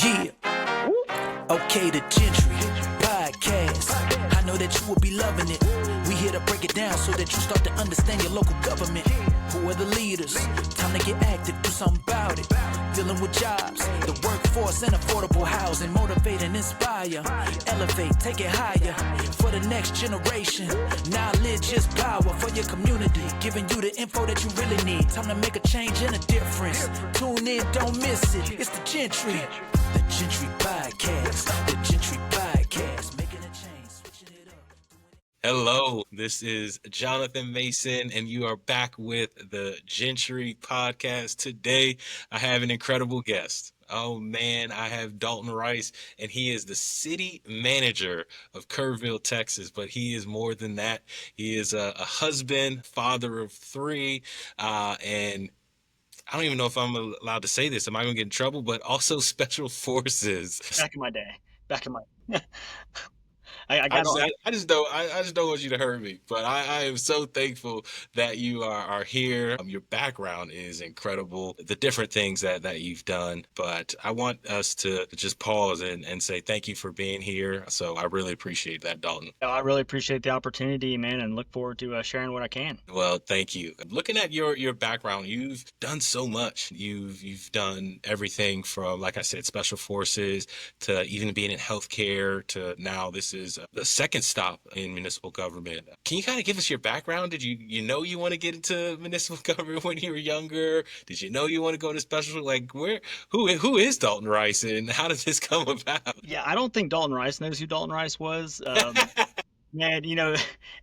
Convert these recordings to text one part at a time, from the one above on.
Yeah. Okay, the Jentry Podcast. I know that you will be loving it. We here to break it down so that you start to understand your local government. Who are the leaders? Time to get active, do something about it. Dealing with jobs, the workforce, and affordable housing. Motivate and inspire. Elevate, take it higher. For the next generation. Knowledge is power for your community. Giving you the info that you really need. Time to make a change and a difference. Tune in, don't miss it. It's the Jentry. The Jentry Podcast. The Jentry Podcast. Making a change, switching it up. Hello, this is Jonathan Mason, and you are back with the Jentry Podcast. Today, I have an incredible guest. Oh man, I have Dalton Rice, and he is the city manager of Kerrville, Texas. But he is more than that. He is a husband, father of three, and I don't even know if I'm allowed to say this. Am I going to get in trouble? But also special forces. Back in my day. I just don't want you to hurt me, but I am so thankful that you are here. Your background is incredible, the different things that you've done, but I want us to just pause and say thank you for being here. So I really appreciate that, Dalton. I really appreciate the opportunity, man, and look forward to sharing what I can. Well, thank you. Looking at your background, you've done so much. You've done everything from, like I said, special forces to even being in healthcare to now this is the second stop in municipal government. Can you kind of give us your background? Did you know you want to get into municipal government when you were younger? Did you know you want to go to special? Like, who is Dalton Rice, and how did this come about? Yeah, I don't think Dalton Rice knows who Dalton Rice was. Man,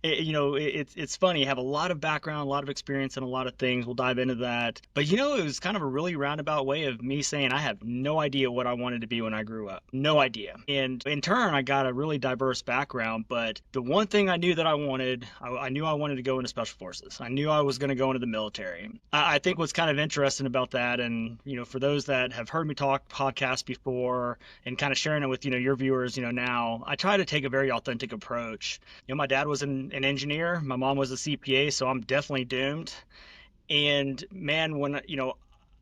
it's funny. I have a lot of background, a lot of experience in a lot of things. We'll dive into that. But, it was kind of a really roundabout way of me saying I have no idea what I wanted to be when I grew up. No idea. And in turn, I got a really diverse background. But the one thing I knew that I wanted, I knew I wanted to go into special forces. I knew I was going to go into the military. I think what's kind of interesting about that, and, for those that have heard me talk podcasts before and kind of sharing it with, your viewers, now, I try to take a very authentic approach. My dad was an engineer. My mom was a CPA, so I'm definitely doomed. And man, when,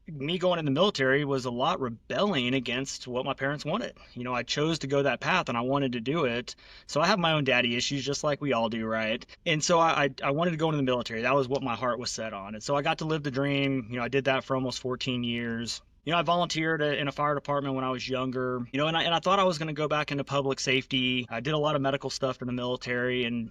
me going in the military was a lot rebelling against what my parents wanted. I chose to go that path and I wanted to do it. So I have my own daddy issues, just like we all do, right? And so I wanted to go into the military. That was what my heart was set on. And so I got to live the dream. I did that for almost 14 years. I volunteered in a fire department when I was younger, and I thought I was going to go back into public safety. I did a lot of medical stuff in the military and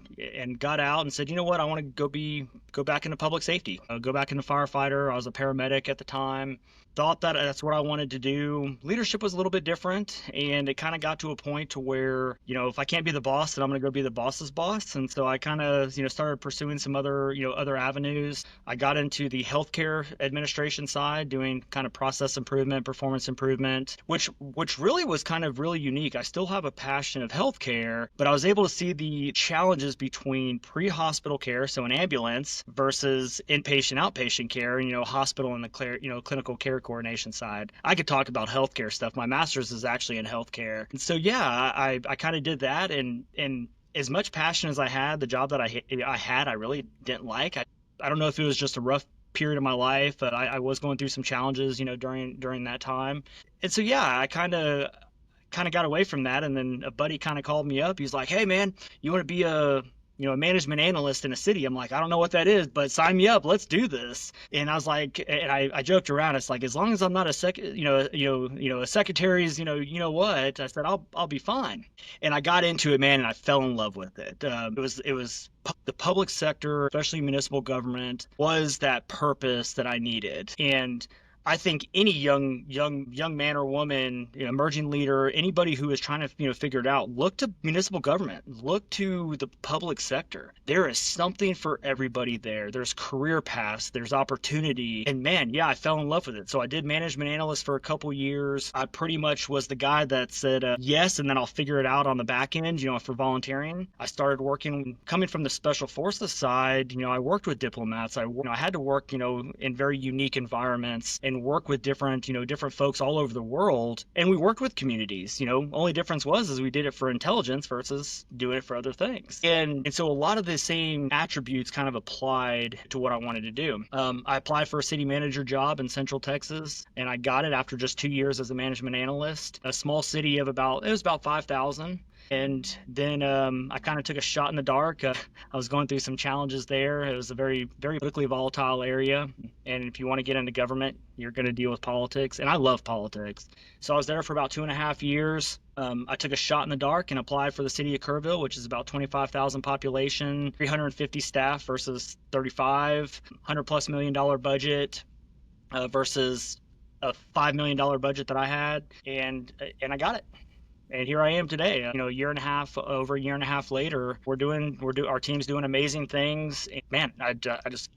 got out and said, you know what, I want to go back into public safety, go back into firefighter. I was a paramedic at the time. Thought that that's what I wanted to do. Leadership was a little bit different, and it kind of got to a point to where, if I can't be the boss, then I'm going to go be the boss's boss. And so I kind of, started pursuing some other avenues. I got into the healthcare administration side, doing kind of process improvement, performance improvement, which really was kind of really unique. I still have a passion of healthcare, but I was able to see the challenges between pre-hospital care, so an ambulance, versus inpatient, outpatient care, hospital and the clinical care coordination side. I could talk about healthcare stuff. My master's is actually in healthcare. And so, yeah, I kind of did that. And as much passion as I had, the job that I had, I really didn't like. I don't know if it was just a rough period of my life, but I was going through some challenges, during that time. And so, yeah, I kind of got away from that. And then a buddy kind of called me up. He's like, hey, man, you want to be a management analyst in a city? I'm like, I don't know what that is, but sign me up. Let's do this. And I was like, and I joked around. It's like, as long as I'm not a secretary's, what, I said, I'll be fine. And I got into it, man, and I fell in love with it. It was the public sector, especially municipal government, was that purpose that I needed. And I think any young man or woman, emerging leader, anybody who is trying to, figure it out, look to municipal government, look to the public sector. There is something for everybody there. There's career paths, there's opportunity. And man, yeah, I fell in love with it. So I did management analyst for a couple years. I pretty much was the guy that said yes, and then I'll figure it out on the back end, for volunteering. I started working, coming from the special forces side, I worked with diplomats. I had to work, in very unique environments. And and work with different, different folks all over the world. And we worked with communities, only difference was is we did it for intelligence versus doing it for other things. And so a lot of the same attributes kind of applied to what I wanted to do. I applied for a city manager job in Central Texas, and I got it after just 2 years as a management analyst, a small city of about 5,000. And then I kind of took a shot in the dark. I was going through some challenges there. It was a very, very politically volatile area. And if you want to get into government, you're going to deal with politics. And I love politics. So I was there for about 2.5 years. I took a shot in the dark and applied for the city of Kerrville, which is about 25,000 population, 350 staff versus 35, $100+ million budget versus a $5 million budget that I had. And I got it. And here I am today, over a year and a half later, our team's doing amazing things. And man, I just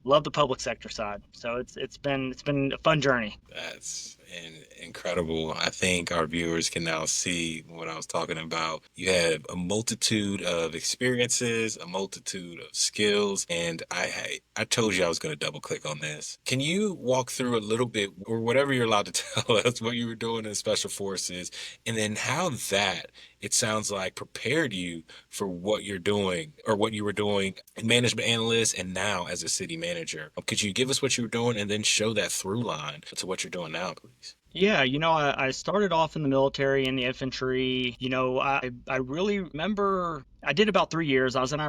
love the public sector side. So it's been a fun journey. That's incredible. I think our viewers can now see what I was talking about. You have a multitude of experiences, a multitude of skills, and I told you I was going to double click on this. Can you walk through a little bit, or whatever you're allowed to tell us, what you were doing in Special Forces, and then how that, it sounds like, prepared you for what you're doing, or what you were doing in management analyst and now as a city manager? Could you give us what you were doing and then show that through line to what you're doing now, please? Yeah, I started off in the military, in the infantry. I really remember I did about 3 years. I was in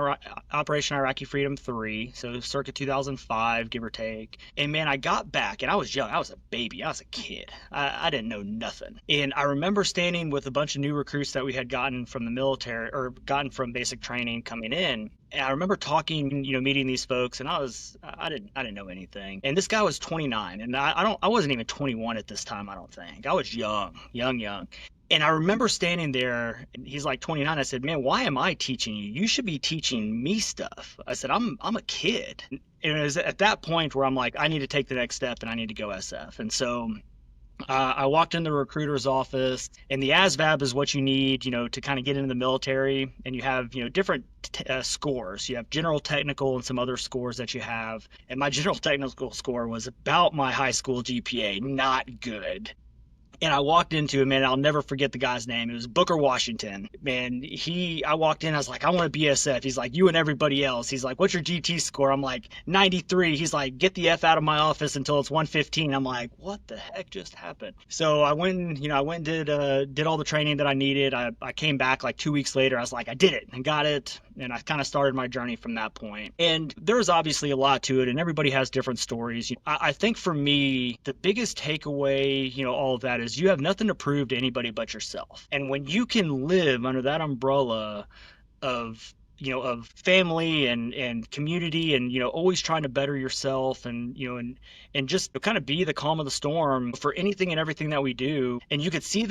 Operation Iraqi Freedom 3, so circa 2005, give or take. And man, I got back, and I was young. I was a baby. I was a kid. I didn't know nothing. And I remember standing with a bunch of new recruits that we had gotten from the military, or gotten from basic training coming in. And I remember talking, meeting these folks, and I didn't know anything. And this guy was 29, and I wasn't even 21 at this time, I don't think. I was young. And I remember standing there, and he's like 29. I said, man, why am I teaching you? You should be teaching me stuff. I said, I'm a kid. And it was at that point where I'm like, I need to take the next step, and I need to go SF. And so I walked in the recruiter's office, and the ASVAB is what you need, to kind of get into the military. And you have, different scores. You have general technical and some other scores that you have. And my general technical score was about my high school GPA, not good. And I walked into him, and I'll never forget the guy's name. It was Booker Washington. Man, I walked in, I was like, I want to be SF. He's like, you and everybody else. He's like, what's your GT score? I'm like, 93. He's like, get the F out of my office until it's 115. I'm like, what the heck just happened? So I went and did all the training that I needed. I came back like 2 weeks later. I was like, I did it and got it. And I kind of started my journey from that point. And there's obviously a lot to it, and everybody has different stories. I think for me, the biggest takeaway, all of that is you have nothing to prove to anybody but yourself. And when you can live under that umbrella of family and community, and always trying to better yourself, and and just kind of be the calm of the storm for anything and everything that we do. And you could see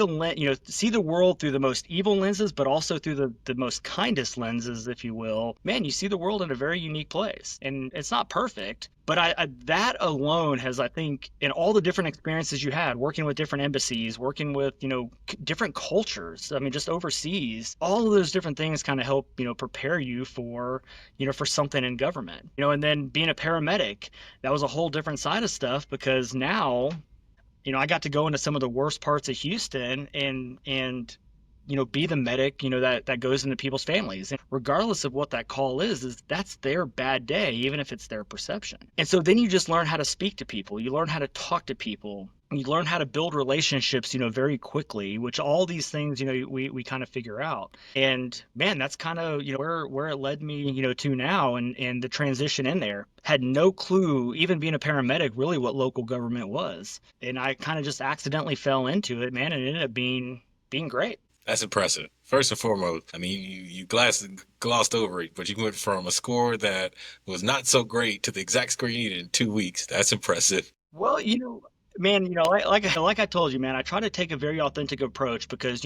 see the world through the most evil lenses, but also through the most kindest lenses, if you will. Man, you see the world in a very unique place, and it's not perfect. But that alone has, I think, in all the different experiences you had, working with different embassies, working with, different cultures, I mean, just overseas, all of those different things kind of help, prepare you for, for something in government. And then being a paramedic, that was a whole different side of stuff, because now, I got to go into some of the worst parts of Houston and be the medic, that goes into people's families. And regardless of what that call is that's their bad day, even if it's their perception. And so then you just learn how to speak to people. You learn how to talk to people. You learn how to build relationships, very quickly, which all these things, we kind of figure out. And man, that's kind of, where it led me, to now, and the transition in there. Had no clue, even being a paramedic, really what local government was. And I kind of just accidentally fell into it, man, and it ended up being great. That's impressive. First and foremost, I mean, you glossed over it, but you went from a score that was not so great to the exact score you needed in 2 weeks. That's impressive. Well, man, like I told you, man, I try to take a very authentic approach, because,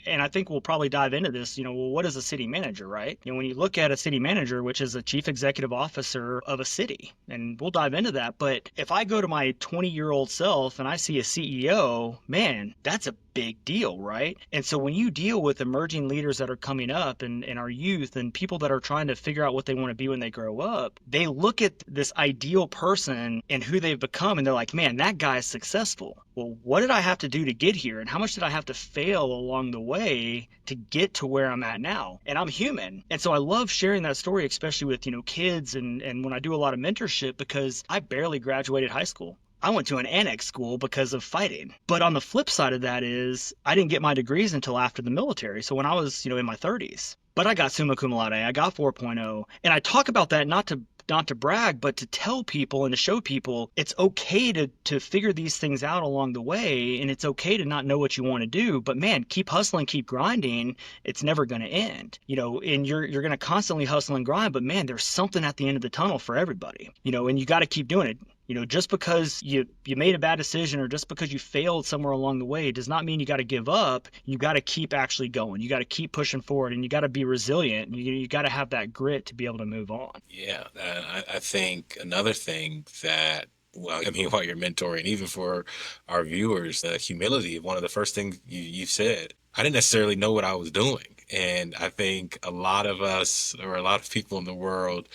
and I think we'll probably dive into this, well, what is a city manager, right? When you look at a city manager, which is a chief executive officer of a city, and we'll dive into that. But if I go to my 20-year-old self and I see a CEO, man, that's a big deal, right? And so when you deal with emerging leaders that are coming up and our youth and people that are trying to figure out what they want to be when they grow up, they look at this ideal person and who they've become and they're like, man, that guy is successful. Well, what did I have to do to get here? And how much did I have to fail along the way to get to where I'm at now? And I'm human. And so I love sharing that story, especially with, kids and when I do a lot of mentorship, because I barely graduated high school. I went to an annex school because of fighting. But on the flip side of that is I didn't get my degrees until after the military. So when I was, in my 30s, but I got summa cum laude, I got 4.0. And I talk about that not to brag, but to tell people and to show people it's okay to figure these things out along the way. And it's okay to not know what you want to do. But man, keep hustling, keep grinding. It's never going to end, and you're going to constantly hustle and grind. But man, there's something at the end of the tunnel for everybody, and you got to keep doing it. Just because you made a bad decision or just because you failed somewhere along the way does not mean you got to give up. You got to keep actually going. You got to keep pushing forward, and you got to be resilient. You got to have that grit to be able to move on. Yeah, I think another thing that, while you're mentoring, even for our viewers, the humility, one of the first things you said, I didn't necessarily know what I was doing. And I think a lot of us, or a lot of people in the world,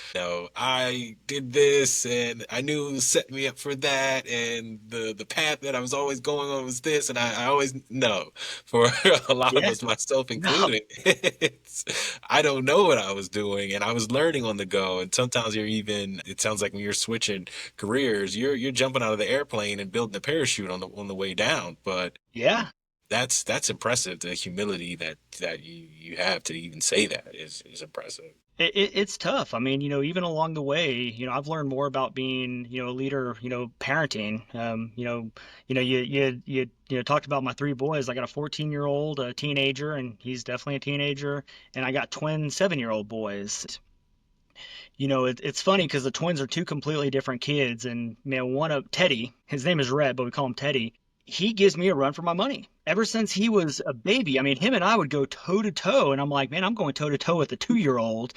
I did this and I knew it was setting me up for that. And the path that I was always going on was this. And I always know, for a lot of us, myself included, I don't know what I was doing. And I was learning on the go. And sometimes it sounds like when you're switching careers, you're jumping out of the airplane and building a parachute on the way down. But yeah. That's impressive. The humility that you have to even say that is impressive. It's tough. I mean, even along the way, I've learned more about being, a leader, parenting. You talked about my 3 boys. I got a 14-year-old, a teenager, and he's definitely a teenager. And I got twin 7-year-old boys. It's funny because the twins are 2 completely different kids. And one of Teddy, his name is Red, but we call him Teddy. He gives me a run for my money. Ever since he was a baby, him and I would go toe to toe, and I'm like, man, I'm going toe to toe with a 2-year-old.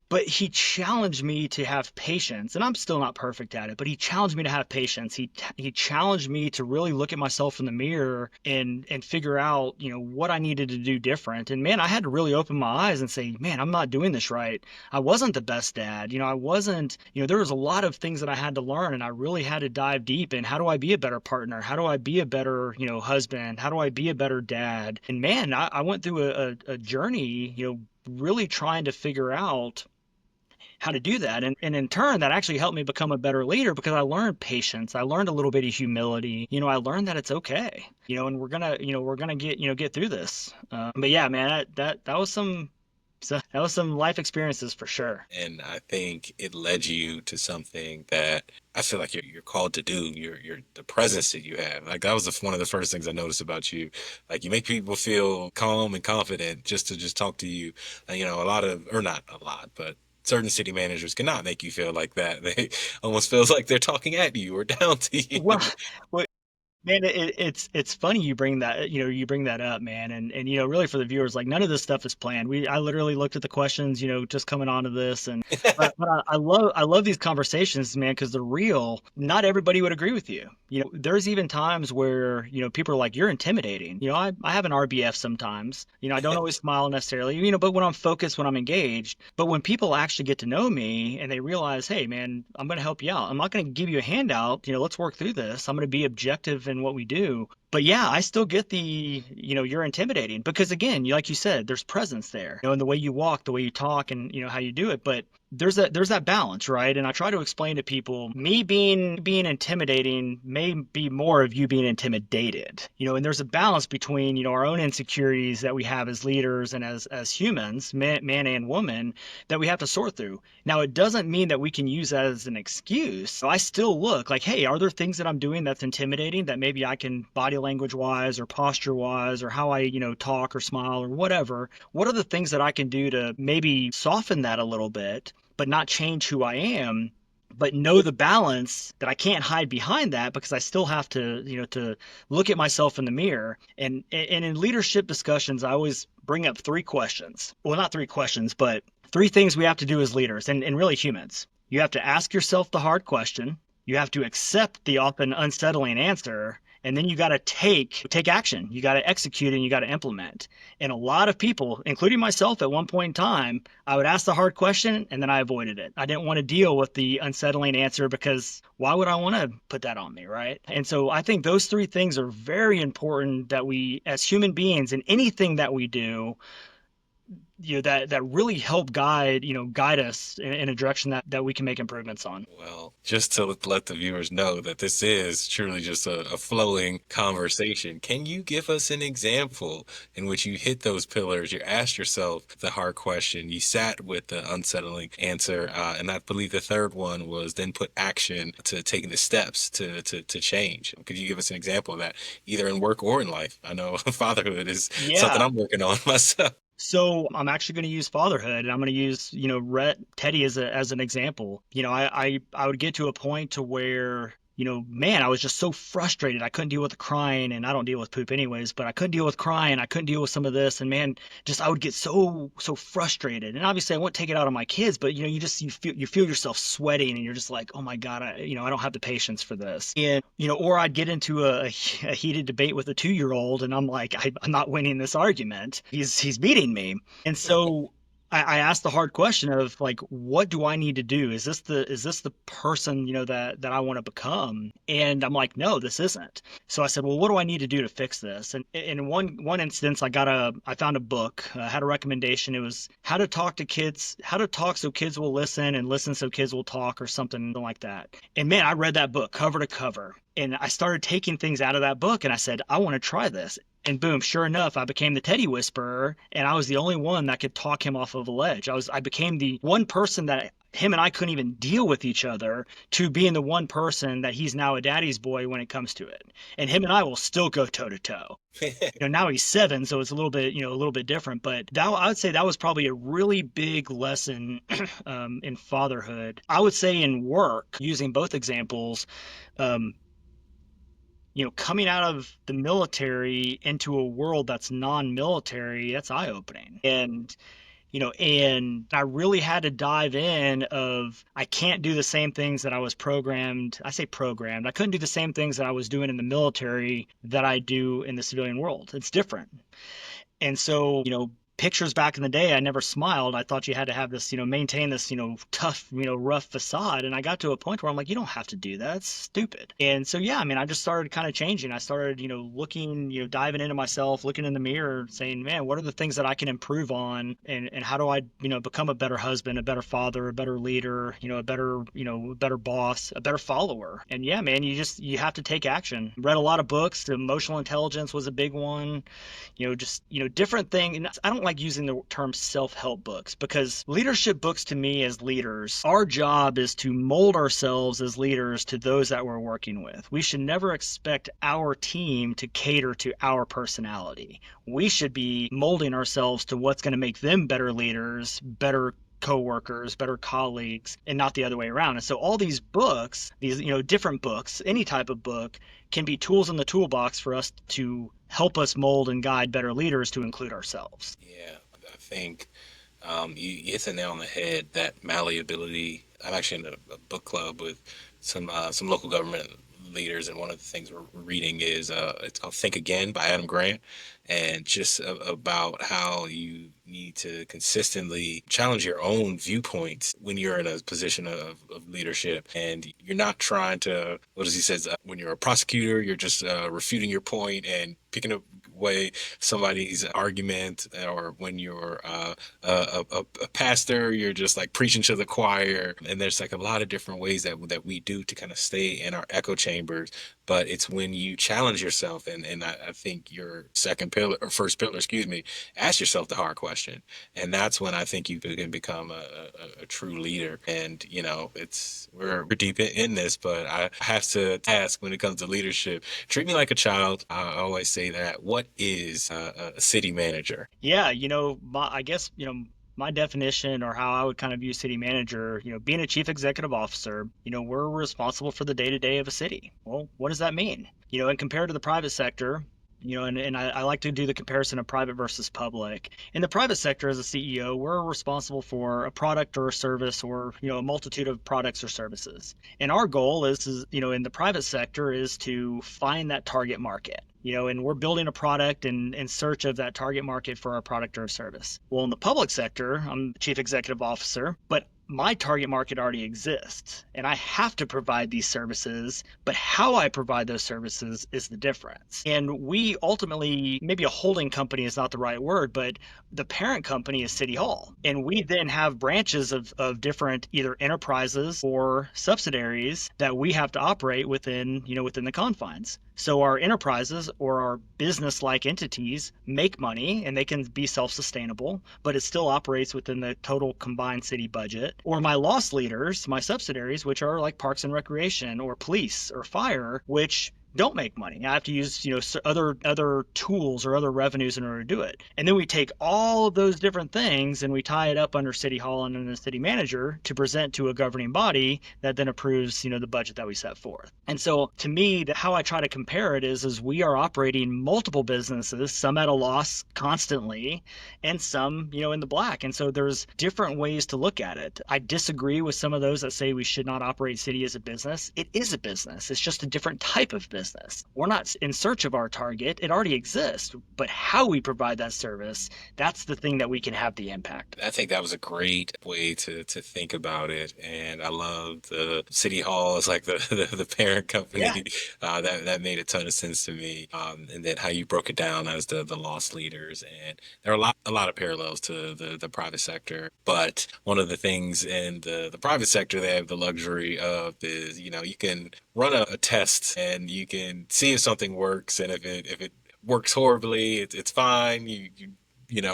But he challenged me to have patience, and I'm still not perfect at it, but he challenged me to have patience. He challenged me to really look at myself in the mirror and figure out, what I needed to do different. And man, I had to really open my eyes and say, man, I'm not doing this right. I wasn't the best dad. I wasn't, there was a lot of things that I had to learn, and I really had to dive deep in how do I be a better partner? How do I be a better, husband? How do I be a better dad? And man, I went through a journey, really trying to figure out how to do that. And in turn, that actually helped me become a better leader because I learned patience. I learned a little bit of humility. I learned that it's okay, and we're gonna get through this. But yeah, man, that was some life experiences for sure. And I think it led you to something that I feel like you're called to do. The presence that you have. Like that was one of the first things I noticed about you. Like you make people feel calm and confident just to talk to you. And, not a lot, but certain city managers cannot make you feel like that. They almost feels like they're talking at you or down to you. Well, man, it's funny you bring that up, man, and really for the viewers, like none of this stuff is planned. I literally looked at the questions, just coming onto this, and but I love these conversations, man, because they're real. Not everybody would agree with you. There's even times where people are like, you're intimidating. I have an RBF sometimes. I don't always smile necessarily, but when I'm focused, when I'm engaged. But when people actually get to know me and they realize, hey, man, I'm going to help you out. I'm not going to give you a handout. Let's work through this. I'm going to be objective in what we do. But yeah, I still get the, you're intimidating because again, like you said, there's presence there, in the way you walk, the way you talk and, how you do it. But there's that balance, right? And I try to explain to people, me being intimidating may be more of you being intimidated, and there's a balance between, our own insecurities that we have as leaders and as humans, man and woman, that we have to sort through. Now, it doesn't mean that we can use that as an excuse. So I still look like, hey, are there things that I'm doing that's intimidating that maybe I can body language wise or posture wise or how I, talk or smile or whatever? What are the things that I can do to maybe soften that a little bit, but not change who I am? but know the balance that I can't hide behind that because I still have to, to look at myself in the mirror. And in leadership discussions, I always bring up three questions. Well, not three questions, but three things we have to do as leaders and really humans. You have to ask yourself the hard question. You have to accept the often unsettling answer. And then you got to take action. You got to execute and you got to implement. And a lot of people, including myself at one point in time, I would ask the hard question and then I avoided it. I didn't want to deal with the unsettling answer because why would I want to put that on me, right? And so I think those three things are very important that we, as human beings, in anything that we do, that really help guide us in a direction that we can make improvements on. Well, just to let the viewers know that this is truly just a flowing conversation, can you give us an example in which you hit those pillars, you asked yourself the hard question, you sat with the unsettling answer, and I believe the third one was then put action to taking the steps to change? Could you give us an example of that, either in work or in life? I know fatherhood is something I'm working on myself. So I'm actually going to use fatherhood, and I'm going to use, Teddy as an example. I would get to a point to where, man, I was just so frustrated. I couldn't deal with the crying, and I don't deal with poop anyways, but I couldn't deal with crying. I couldn't deal with some of this, and man, I would get so frustrated. And obviously I won't take it out on my kids, but you feel yourself sweating, and you're just like, oh my God, I don't have the patience for this. And or I'd get into a heated debate with a 2-year-old, and I'm like, I'm not winning this argument. He's beating me, and so I asked the hard question of like, what do I need to do? Is this the person, that I want to become? And I'm like, no, this isn't. So I said, well, what do I need to do to fix this? And in one instance, I found a book, had a recommendation. It was how to talk to kids, how to talk so kids will listen and listen so kids will talk, or something like that. And man, I read that book cover to cover. And I started taking things out of that book, and I said, I want to try this. And boom, sure enough, I became the Teddy Whisperer, and I was the only one that could talk him off of a ledge. I became the one person that him and I couldn't even deal with each other, to being the one person that he's now a daddy's boy when it comes to it. And him and I will still go toe to toe. Now he's 7, so it's a little bit different. But I would say that was probably a really big lesson in fatherhood. I would say in work, using both examples, coming out of the military into a world that's non-military, that's eye-opening. And I really had to dive in of, I can't do the same things that I was programmed. I say programmed. I couldn't do the same things that I was doing in the military that I do in the civilian world. It's different. And so, pictures back in the day, I never smiled. I thought you had to have this, maintain this, tough, rough facade. And I got to a point where I'm like, you don't have to do that. It's stupid. And so, yeah, I just started kind of changing. I started, looking, diving into myself, looking in the mirror, saying, man, what are the things that I can improve on? And how do I, become a better husband, a better father, a better leader, a better boss, a better follower? And yeah, man, you have to take action. Read a lot of books. Emotional intelligence was a big one. Different thing. And I don't like using the term self-help books, because leadership books, to me as leaders, our job is to mold ourselves as leaders to those that we're working with. We should never expect our team to cater to our personality. We should be molding ourselves to what's going to make them better leaders, better co-workers, better colleagues, and not the other way around. And so all these books, these different books, any type of book, can be tools in the toolbox for us to help us mold and guide better leaders, to include ourselves. Yeah, I think you hit the nail on the head, that malleability. I'm actually in a book club with some local government leaders, and one of the things we're reading is it's called Think Again by Adam Grant, and just about how you need to consistently challenge your own viewpoints when you're in a position of leadership, and you're not trying to, what does he says, when you're a prosecutor, you're just refuting your point and picking up way somebody's argument, or when you're a pastor, you're just like preaching to the choir. And there's like a lot of different ways that we do to kind of stay in our echo chambers. But it's when you challenge yourself, and I think your first pillar, ask yourself the hard question. And that's when I think you can become a true leader. And, we're deep in this, but I have to ask, when it comes to leadership, treat me like a child. I always say that. What is a city manager? Yeah, I guess, my definition or how I would kind of view city manager, being a chief executive officer, we're responsible for the day-to-day of a city. Well, what does that mean? And compared to the private sector, and I like to do the comparison of private versus public. In the private sector, as a CEO, we're responsible for a product or a service or, a multitude of products or services. And our goal is in the private sector is to find that target market. And we're building a product in search of that target market for our product or service. Well, in the public sector, I'm the chief executive officer, but my target market already exists and I have to provide these services, but how I provide those services is the difference. And we ultimately, maybe a holding company is not the right word, but the parent company is City Hall. And we then have branches of different either enterprises or subsidiaries that we have to operate within the confines. So our enterprises or our business-like entities make money and they can be self-sustainable, but it still operates within the total combined city budget. Or my loss leaders, my subsidiaries, which are like Parks and Recreation or police or fire, which don't make money. I have to use, other tools or other revenues in order to do it. And then we take all of those different things and we tie it up under City Hall and under the city manager to present to a governing body that then approves, the budget that we set forth. And so to me, how I try to compare it is we are operating multiple businesses, some at a loss constantly and some, in the black. And so there's different ways to look at it. I disagree with some of those that say we should not operate city as a business. It is a business. It's just a different type of business. We're not in search of our target. It already exists, but how we provide that service, that's the thing that we can have the impact. I think that was a great way to think about it. And I love the City Hall as like the parent company. Yeah. That made a ton of sense to me. And then how you broke it down as the loss leaders. And there are a lot of parallels to the private sector. But one of the things in the private sector they have the luxury of is, you can run a test and you can see if something works, and if it works horribly, it's fine. You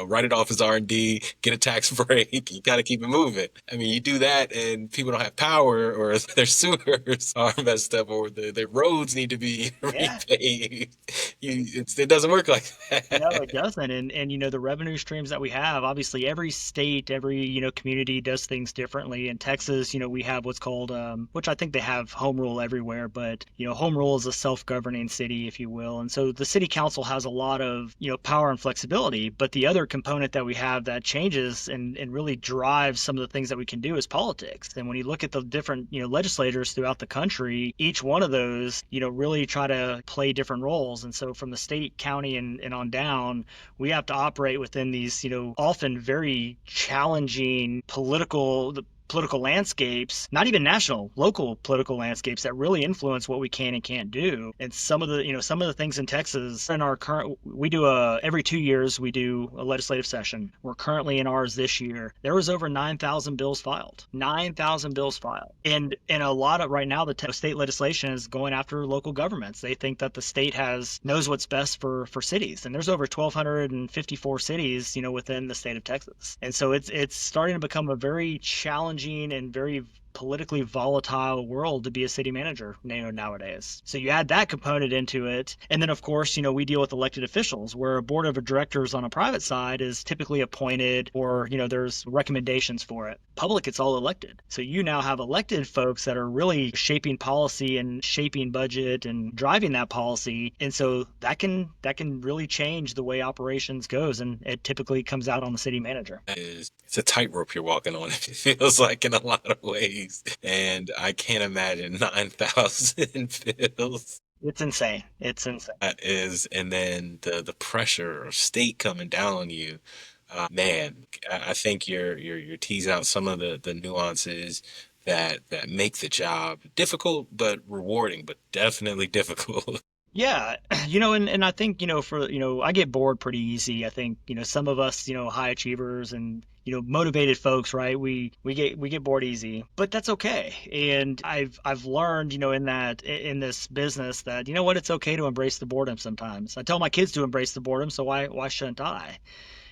write it off as R&D, get a tax break. You got to keep it moving. I mean, you do that and people don't have power, or their sewers are messed up, or the roads need to be repaved. It doesn't work like that. No, it doesn't. And the revenue streams that we have, obviously every state, every, community does things differently. In Texas, we have what's called, which I think they have home rule everywhere, but, home rule is a self-governing city, if you will. And so the city council has a lot of, power and flexibility, but the other component that we have that changes and really drives some of the things that we can do is politics. And when you look at the different, legislators throughout the country, each one of those, really try to play different roles. And so from the state, county, and on down, we have to operate within these, often very challenging political landscapes, not even national, local political landscapes that really influence what we can and can't do. And some of the things in Texas in our current, we do every 2 years, we do a legislative session. We're currently in ours this year. There was over 9,000 bills filed. 9,000 bills filed. And a lot of right now, the state legislation is going after local governments. They think that the state knows what's best for cities. And there's over 1,254 cities, within the state of Texas. And so it's starting to become a very challenging and very politically volatile world to be a city manager nowadays. So you add that component into it. And then, of course, we deal with elected officials, where a board of directors on a private side is typically appointed, or, there's recommendations for it. Public, it's all elected. So you now have elected folks that are really shaping policy and shaping budget and driving that policy. And so that can really change the way operations goes. And it typically comes out on the city manager. It's a tightrope you're walking on, it feels like, in a lot of ways. And I can't imagine 9,000 bills. It's insane. It's insane. That is, and then the pressure of state coming down on you. Man, I think you're teasing out some of the nuances that make the job difficult but rewarding, but definitely difficult. Yeah, and I think, I get bored pretty easy. I think, some of us, high achievers and, motivated folks, right? We get bored easy, but that's okay. And I've learned, in this business that, it's okay to embrace the boredom sometimes. I tell my kids to embrace the boredom, so why shouldn't I?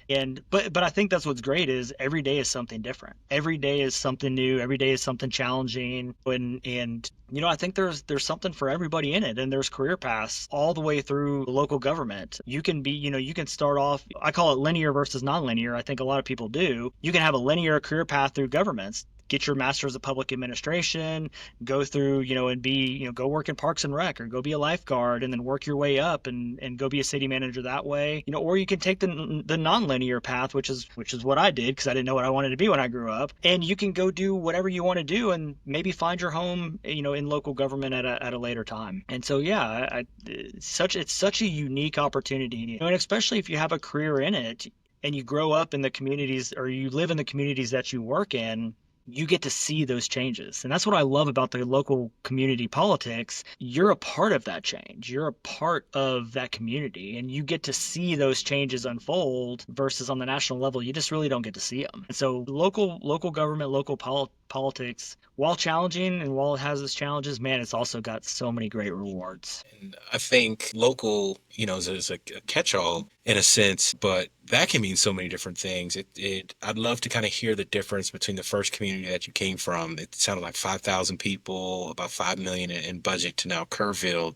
But I think that's what's great is every day is something different. Every day is something new. Every day is something challenging. And I think there's something for everybody in it, and there's career paths all the way through local government. You can be, you can start off, I call it linear versus nonlinear. I think a lot of people do. You can have a linear career path through governments. Get your master's of public administration, go through, and be, go work in Parks and Rec, or go be a lifeguard, and then work your way up and go be a city manager that way. Or you can take the nonlinear path, which is what I did, because I didn't know what I wanted to be when I grew up. And you can go do whatever you want to do and maybe find your home, in local government at a later time. And so, yeah, it's such a unique opportunity, and especially if you have a career in it and you grow up in the communities, or you live in the communities that you work in, you get to see those changes. And that's what I love about the local community politics. You're a part of that change. You're a part of that community, and you get to see those changes unfold, versus on the national level, you just really don't get to see them. And so local government, local politics, while challenging and while it has its challenges, man, it's also got so many great rewards. And I think local, is a catch-all in a sense, but that can mean so many different things. I'd love to kind of hear the difference between the first community that you came from. It sounded like 5,000 people, about $5 million in budget, to now Kerrville,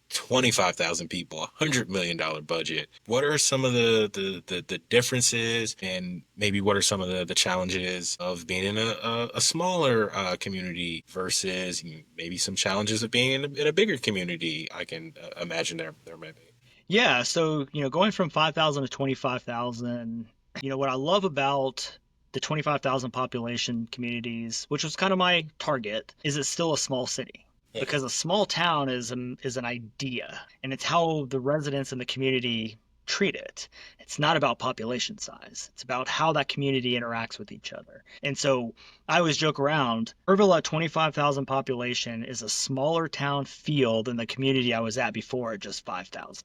25,000 people, $100 million budget. What are some of the differences, and maybe what are some of the challenges of being in a smaller community versus maybe some challenges of being in a bigger community? I can imagine there may be. Yeah, so going from 5,000 to 25,000, what I love about the 25,000 population communities, which was kind of my target, is it's still a small city. Because a small town is an idea, and it's how the residents in the community treat it. It's not about population size. It's about how that community interacts with each other. And so I always joke around, Kerrville at 25,000 population is a smaller town feel than the community I was at before at just 5,000.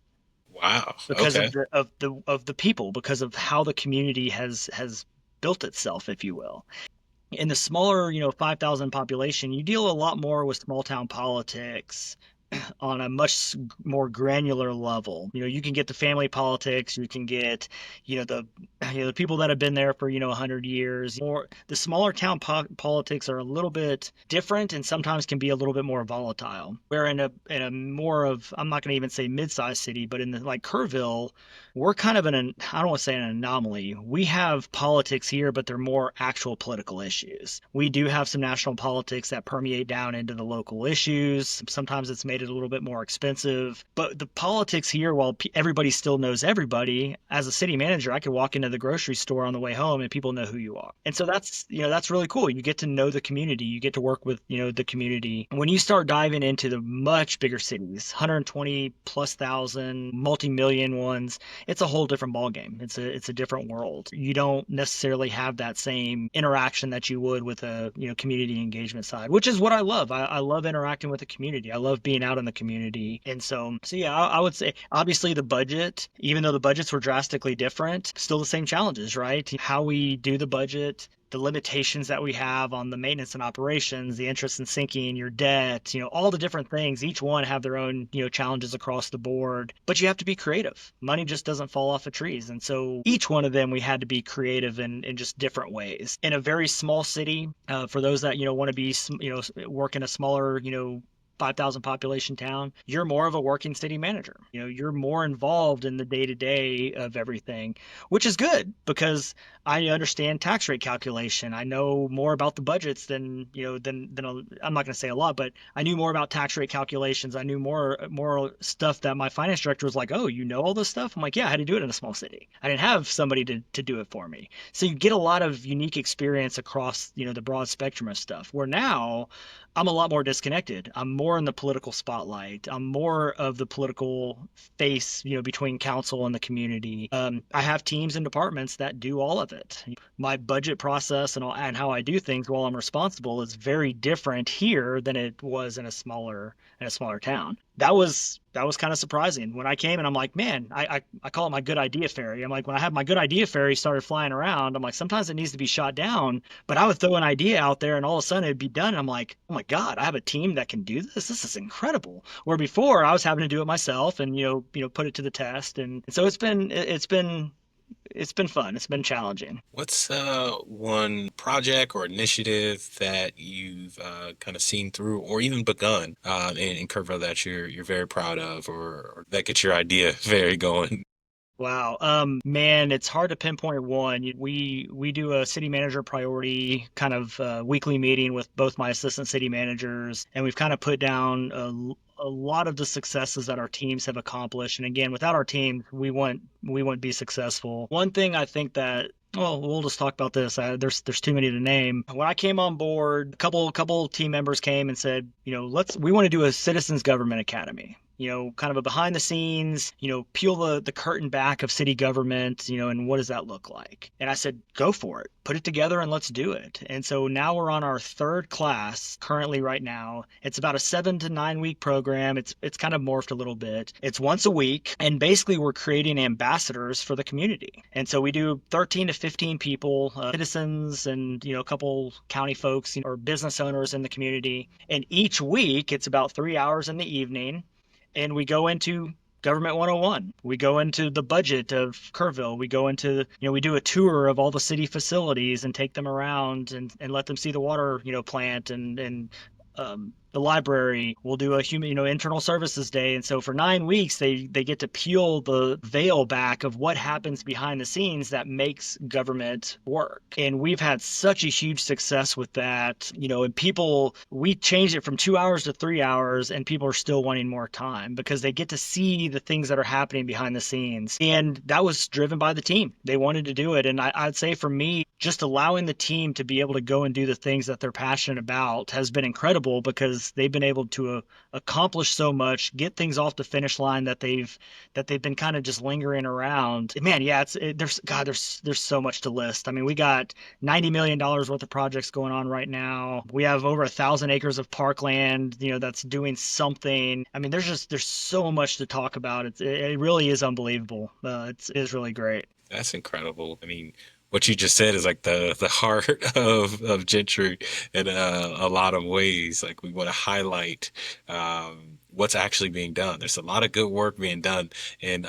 Wow. Because Okay. of the people, because of how the community has built itself, if you will. In the smaller, 5,000 population, you deal a lot more with small town politics on a much more granular level. You can get the family politics, you can get, the people that have been there for, 100 years. Or the smaller town politics are a little bit different, and sometimes can be a little bit more volatile. Where in a more of, I'm not going to even say mid-sized city, but in like Kerrville, we're kind of I don't want to say an anomaly. We have politics here, but they're more actual political issues. We do have some national politics that permeate down into the local issues. Sometimes it's made it a little bit more expensive. But the politics here, while everybody still knows everybody, as a city manager, I could walk into the grocery store on the way home and people know who you are. And so that's really cool. You get to know the community. You get to work with, the community. When you start diving into the much bigger cities, 120 plus thousand, multi-million ones, it's a whole different ballgame. It's a different world. You don't necessarily have that same interaction that you would with a community engagement side, which is what I love. I love interacting with the community. I love being out in the community. And so yeah, I would say obviously the budget, even though the budgets were drastically different, still the same challenges, right? How we do the budget, the limitations that we have on the maintenance and operations, the interest and sinking, your debt, all the different things, each one have their own, challenges across the board, but you have to be creative. Money just doesn't fall off of trees. And so each one of them, we had to be creative in just different ways. In a very small city, for those that, want to be, work in a smaller, 5,000 population town, you're more of a working city manager. You're more involved in the day-to-day of everything, which is good because I understand tax rate calculation. I know more about the budgets than I'm not going to say a lot, but I knew more about tax rate calculations. I knew more stuff that my finance director was like, "Oh, you know all this stuff?" I'm like, "Yeah, I had to do it in a small city. I didn't have somebody to do it for me." So you get a lot of unique experience across, the broad spectrum of stuff. Where now I'm a lot more disconnected. I'm more in the political spotlight. I'm more of the political face, between council and the community. I have teams and departments that do all of it. My budget process and how I do things while I'm responsible is very different here than it was in a smaller town. That was kind of surprising when I came, and I'm like, man, I call it my good idea fairy. I'm like, when I have my good idea fairy started flying around, I'm like, sometimes it needs to be shot down, but I would throw an idea out there and all of a sudden it'd be done. And I'm like, oh my God, I have a team that can do this. This is incredible. Where before I was having to do it myself and, put it to the test. And so it's been it's been fun. It's been challenging. What's one project or initiative that you've kind of seen through or even begun in Kerrville that you're very proud of, or that gets your idea very going? Wow. Man, it's hard to pinpoint one. We do a city manager priority kind of weekly meeting with both my assistant city managers, and we've kind of put down a lot of the successes that our teams have accomplished. And again, without our team, we wouldn't be successful. One thing I think that well, we'll just talk about this. There's too many to name. When I came on board, a couple team members came and said, we want to do a citizens government academy. Kind of a behind the scenes, peel the curtain back of city government, and what does that look like? And I said, go for it, put it together and let's do it. And so now we're on our third class currently right now. It's about a 7 to 9 week program. It's kind of morphed a little bit. It's once a week, and basically we're creating ambassadors for the community. And so we do 13 to 15 people, citizens and, a couple county folks or business owners in the community. And each week it's about 3 hours in the evening. And we go into Government 101. We go into the budget of Kerrville. We go into, we do a tour of all the city facilities and take them around and let them see the water, plant and the library. We'll do a internal services day. And so for 9 weeks, they get to peel the veil back of what happens behind the scenes that makes government work. And we've had such a huge success with that, and we changed it from 2 hours to 3 hours, and people are still wanting more time because they get to see the things that are happening behind the scenes. And that was driven by the team. They wanted to do it. And I'd say for me, just allowing the team to be able to go and do the things that they're passionate about has been incredible because they've been able to accomplish so much, get things off the finish line that they've been kind of just lingering around. Man, yeah, there's so much to list. I mean, we got $90 million worth of projects going on right now. We have over 1,000 acres of parkland, that's doing something. I mean, there's so much to talk about. It really is unbelievable. It is really great. That's incredible. I mean, what you just said is like the heart of Gentry in a lot of ways. Like, we want to highlight what's actually being done. There's a lot of good work being done in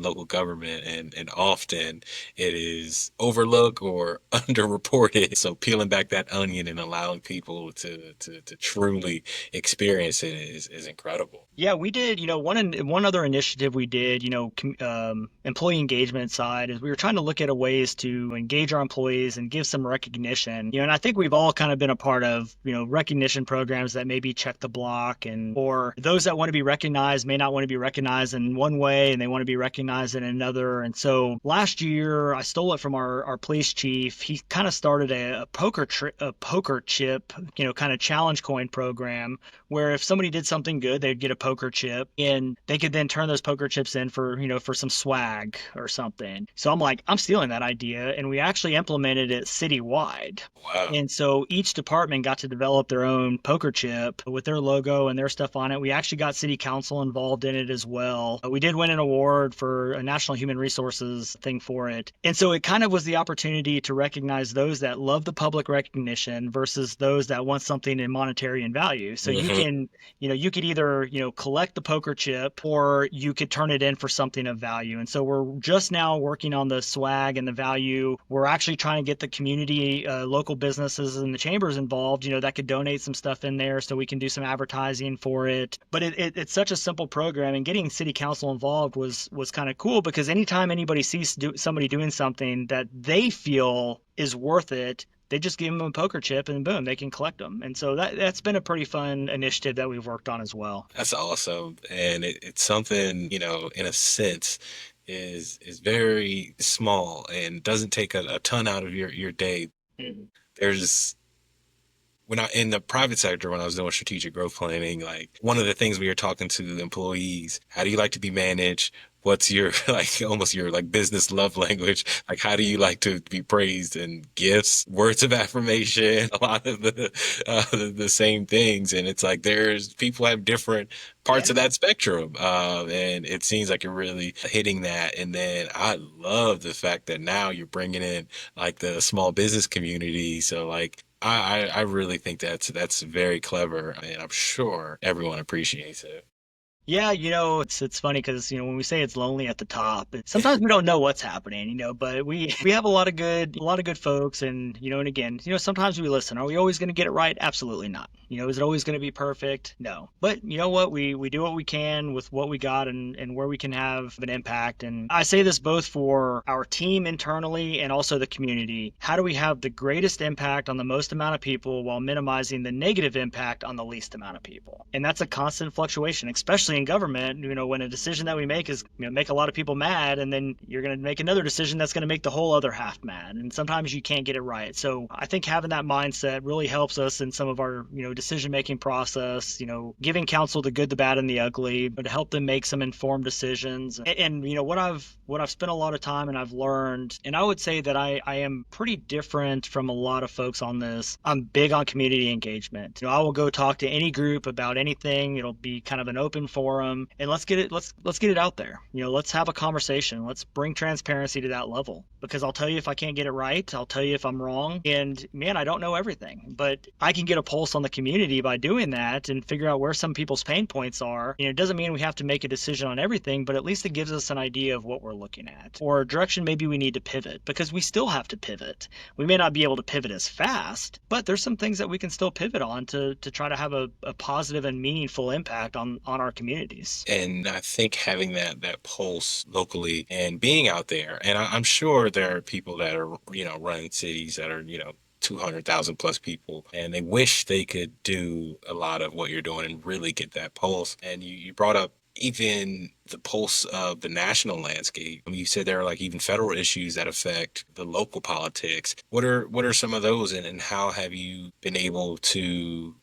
local government, and often it is overlooked or underreported. So peeling back that onion and allowing people to truly experience it is incredible. Yeah, we did, one other initiative we did, employee engagement side is we were trying to look at ways to engage our employees and give some recognition. And I think we've all kind of been a part of, recognition programs that maybe check the block, or those that want to be recognized may not want to be recognized in one way and they want to be recognized in another. And so last year I stole it from our police chief. He kind of started a poker chip, kind of challenge coin program where if somebody did something good, they'd get a poker chip and they could then turn those poker chips in for some swag or something. So I'm stealing that idea, and we actually implemented it citywide. Wow. And so each department got to develop their own poker chip with their logo and their stuff on it. We actually got city council involved in it as well. We did win an award for a National Human Resources thing for it. And so it kind of was the opportunity to recognize those that love the public recognition versus those that want something in monetary and value. So you could either, collect the poker chip or you could turn it in for something of value. And so we're just now working on the swag and the value. We're actually trying to get the community, local businesses and the chambers involved, that could donate some stuff in there so we can do some advertising for it. But it's such a simple program, and getting city council involved was kind of cool because anytime anybody sees somebody doing something that they feel is worth it, they just give them a poker chip and boom, they can collect them. And so that's been a pretty fun initiative that we've worked on as well. That's awesome. And it's something, in a sense, is very small and doesn't take a ton out of your day. Mhm. In the private sector, when I was doing strategic growth planning, like, one of the things we were talking to employees, how do you like to be managed? What's your almost your business love language? Like, how do you like to be praised? And gifts, words of affirmation, a lot of the same things. And it's like people have different parts of that spectrum, and it seems like you're really hitting that. And then I love the fact that now you're bringing in the small business community. So I really think that's very clever, and I'm sure everyone appreciates it. Yeah, it's funny because when we say it's lonely at the top, sometimes we don't know what's happening, but we have a lot of good folks, and again, sometimes we listen. Are we always going to get it right? Absolutely not. Is it always going to be perfect? No. But you know what? We do what we can with what we got and where we can have an impact. And I say this both for our team internally and also the community. How do we have the greatest impact on the most amount of people while minimizing the negative impact on the least amount of people? And that's a constant fluctuation, especially in government. When a decision that we make is make a lot of people mad, and then you're going to make another decision that's going to make the whole other half mad, and sometimes you can't get it right. So I think having that mindset really helps us in some of our decision making process, giving counsel the good, the bad, and the ugly, but to help them make some informed decisions. And what I've spent a lot of time and I've learned, and I would say that I am pretty different from a lot of folks on this. I'm big on community engagement. I will go talk to any group about anything. It'll be kind of an open forum, and let's get it out there. Let's have a conversation. Let's bring transparency to that level, because I'll tell you if I can't get it right. I'll tell you if I'm wrong. And man, I don't know everything, but I can get a pulse on the community by doing that and figure out where some people's pain points are. It doesn't mean we have to make a decision on everything, but at least it gives us an idea of what we're looking at, or a direction maybe we need to pivot, because we still have to pivot. We may not be able to pivot as fast, but there's some things that we can still pivot on to try to have a positive and meaningful impact on our communities. And I think having that pulse locally and being out there, and I'm sure there are people that are, running cities that are, 200,000 plus people, and they wish they could do a lot of what you're doing and really get that pulse. And you brought up even the pulse of the national landscape. You said there are like even federal issues that affect the local politics. What are some of those, and how have you been able to,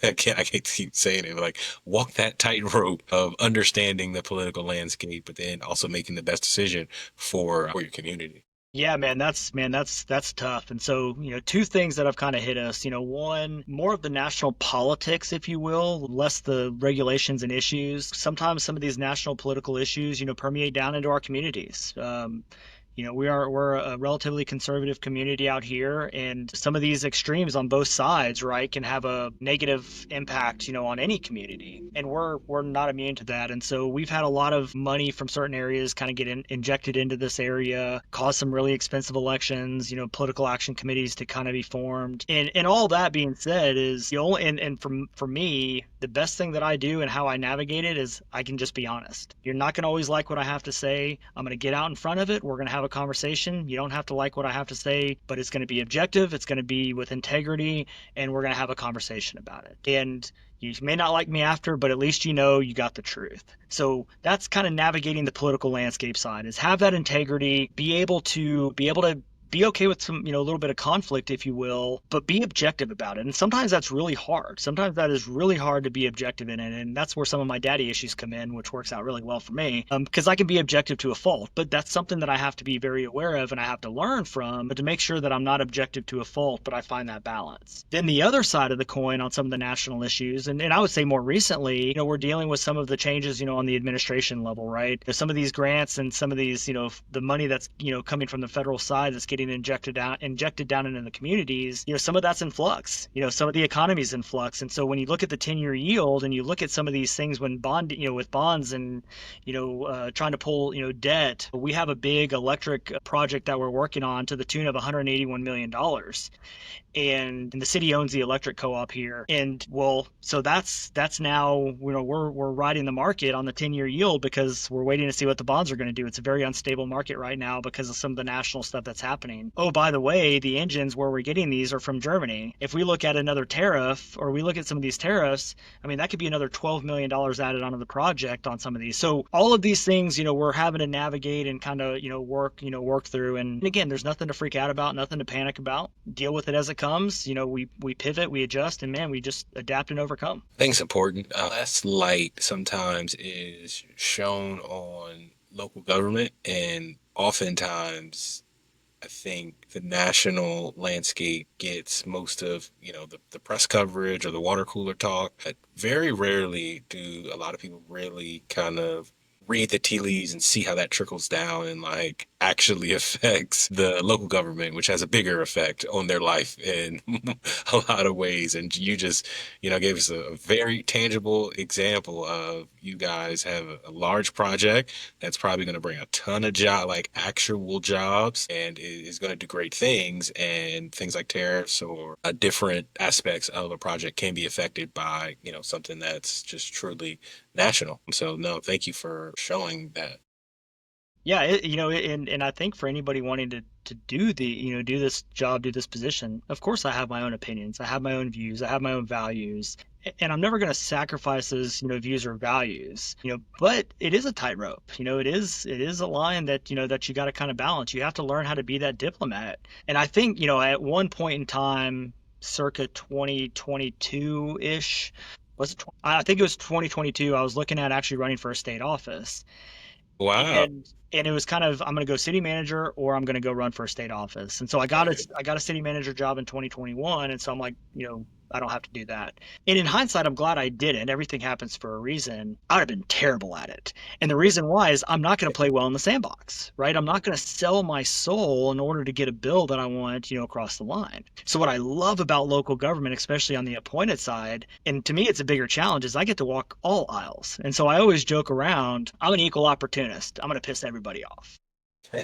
I can't keep saying it, but like walk that tightrope of understanding the political landscape, but then also making the best decision for your community? Yeah, man, that's tough. And so, two things that have kind of hit us. One, more of the national politics, if you will, less the regulations and issues. Sometimes some of these national political issues, permeate down into our communities. We're a relatively conservative community out here, and some of these extremes on both sides, right, can have a negative impact, on any community, and we're not immune to that. And so we've had a lot of money from certain areas kind of injected into this area, cause some really expensive elections, political action committees to kind of be formed, and all that being said is the only and for me, the best thing that I do and how I navigate it is I can just be honest. You're not going to always like what I have to say. I'm going to get out in front of it. We're going to have a conversation. You don't have to like what I have to say, but it's going to be objective. It's going to be with integrity, and we're going to have a conversation about it. And you may not like me after, but at least you got the truth. So that's kind of navigating the political landscape side, is have that integrity, be able to be okay with some, a little bit of conflict, if you will, but be objective about it. And sometimes that's really hard. Sometimes that is really hard to be objective in it. And that's where some of my daddy issues come in, which works out really well for me, because I can be objective to a fault. But that's something that I have to be very aware of and I have to learn from, but to make sure that I'm not objective to a fault, but I find that balance. Then the other side of the coin on some of the national issues, and I would say more recently, we're dealing with some of the changes, on the administration level, right? There's some of these grants and some of these, the money that's, coming from the federal side that's getting injected down into the communities. Some of that's in flux. Some of the economy's in flux. And so when you look at the 10-year yield and you look at some of these things with bonds and, trying to pull, debt, we have a big electric project that we're working on to the tune of $181 million. And the city owns the electric co-op here. And so that's now, we're riding the market on the 10-year yield because we're waiting to see what the bonds are going to do. It's a very unstable market right now because of some of the national stuff that's happening. Oh, by the way, the engines where we're getting these are from Germany. If we look at another tariff, or we look at some of these tariffs, that could be another $12 million added onto the project on some of these. So all of these things, we're having to navigate and kind of, work through. And again, there's nothing to freak out about, nothing to panic about. Deal with it as it comes. We pivot, we adjust, and man, we just adapt and overcome. I think it's important. Less light sometimes is shown on local government, and oftentimes I think the national landscape gets most of, the press coverage or the water cooler talk. But very rarely do a lot of people really kind of read the tea leaves and see how that trickles down and like actually affects the local government, which has a bigger effect on their life in a lot of ways. And you just, gave us a very tangible example of you guys have a large project that's probably going to bring a ton of like actual jobs, and is going to do great things. And things like tariffs or different aspects of a project can be affected by, something that's just truly national. So no, thank you for showing that. Yeah, and I think for anybody wanting to do do this job, do this position, of course I have my own opinions, I have my own views, I have my own values, and I'm never going to sacrifice those, views or values, but it is a tightrope, it is a line that, that you got to kind of balance. You have to learn how to be that diplomat. And I think, at one point in time, circa 2022-ish, I think it was 2022, I was looking at actually running for a state office. Wow. And it was kind of, I'm going to go city manager or I'm going to go run for a state office. And so I got a city manager job in 2021, and so I'm like, I don't have to do that. And in hindsight, I'm glad I didn't. Everything happens for a reason. I'd have been terrible at it. And the reason why is I'm not going to play well in the sandbox, right? I'm not going to sell my soul in order to get a bill that I want, across the line. So what I love about local government, especially on the appointed side, and to me it's a bigger challenge, is I get to walk all aisles. And so I always joke around, I'm an equal opportunist. I'm going to piss everybody off.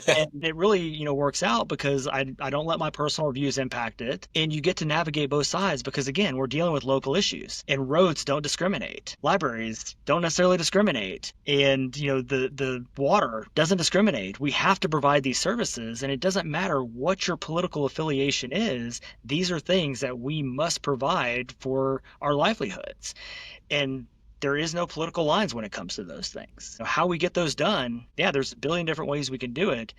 And it really, works out because I don't let my personal views impact it. And you get to navigate both sides because, again, we're dealing with local issues, and roads don't discriminate. Libraries don't necessarily discriminate. And, the water doesn't discriminate. We have to provide these services, and it doesn't matter what your political affiliation is. These are things that we must provide for our livelihoods. And there is no political lines when it comes to those things. So how we get those done, yeah, there's a billion different ways we can do it.